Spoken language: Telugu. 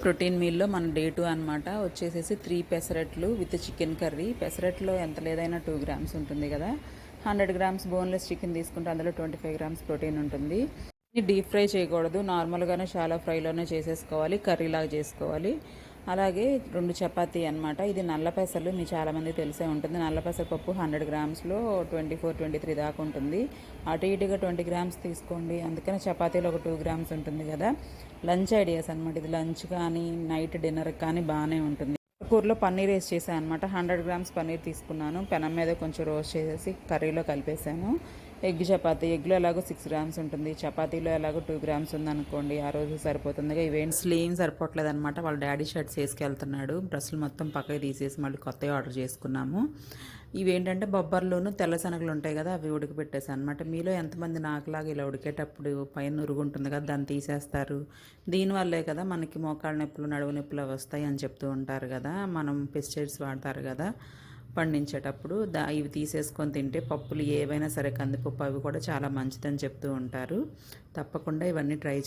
ప్రోటీన్ మీల్లో మన డే 2 అనమాట. వచ్చేసేసి 3 పెసరట్లు విత్ చికెన్ కర్రీ. పెసరట్లో ఎంత లేదైనా 2 గ్రామ్స్ ఉంటుంది కదా. 100 గ్రామ్స్ బోన్లెస్ చికెన్ తీసుకుంటే అందులో 25 గ్రామ్స్ ప్రోటీన్ ఉంటుంది. డీప్ ఫ్రై చేయకూడదు, నార్మల్గానే షాలో ఫ్రైలోనే చేసేసుకోవాలి, కర్రీలాగా చేసుకోవాలి. అలాగే 2 చపాతీ అనమాట. ఇది నల్ల పెసలు, మీకు చాలామంది తెలిసే ఉంటుంది. నల్ల పెసరపప్పు 100 గ్రామ్స్లో 24-23 దాకా ఉంటుంది. అటు ఇటుగా 20 గ్రామ్స్ తీసుకోండి. అందుకని చపాతీలో ఒక 2 గ్రామ్స్ ఉంటుంది కదా. లంచ్ ఐడియాస్ అనమాట. ఇది లంచ్ కానీ నైట్ డిన్నర్ కానీ బాగానే ఉంటుంది. కూరలో పన్నీర్ వేసి చేశాను అనమాట. 100 గ్రామ్స్ పన్నీర్ తీసుకున్నాను. పెనం మీద కొంచెం రోస్ట్ చేసేసి కర్రీలో కలిపేశాను. ఎగ్ చపాతీ, ఎగ్లో ఎలాగో 6 గ్రామ్స్ ఉంటుంది, చపాతీలో ఎలాగో 2 గ్రామ్స్ ఉందనుకోండి, ఆ రోజు సరిపోతుందిగా. ఇవేం స్లీమ్ సరిపోవట్లేదు అనమాట. వాళ్ళ డాడీ షర్ట్స్ వేసుకెళ్తున్నాడు. డ్రెస్సులు మొత్తం పక్కకి తీసేసి మళ్ళీ కొత్తవి ఆర్డర్ చేసుకున్నాము. ఇవేంటంటే బొబ్బర్లోను తెల్ల శనగలు ఉంటాయి కదా, అవి ఉడకబెట్టేసాను అనమాట. మీలో ఎంతమంది నాకులాగా ఇలా ఉడికేటప్పుడు పైన ఉరుగు ఉంటుంది కదా, దాన్ని తీసేస్తారు. దీనివల్లే కదా మనకి మోకాళ్ళ నొప్పులు, నడువు నొప్పులు అవి వస్తాయి అని చెప్తూ ఉంటారు కదా. మనం పెస్టిసైడ్స్ వాడతారు కదా పండించేటప్పుడు. ఇవి తీసేసుకొని తింటే పప్పులు ఏవైనా సరే, కందిపప్పు అవి కూడా చాలా మంచిదని చెప్తూ ఉంటారు. తప్పకుండా ఇవన్నీ ట్రై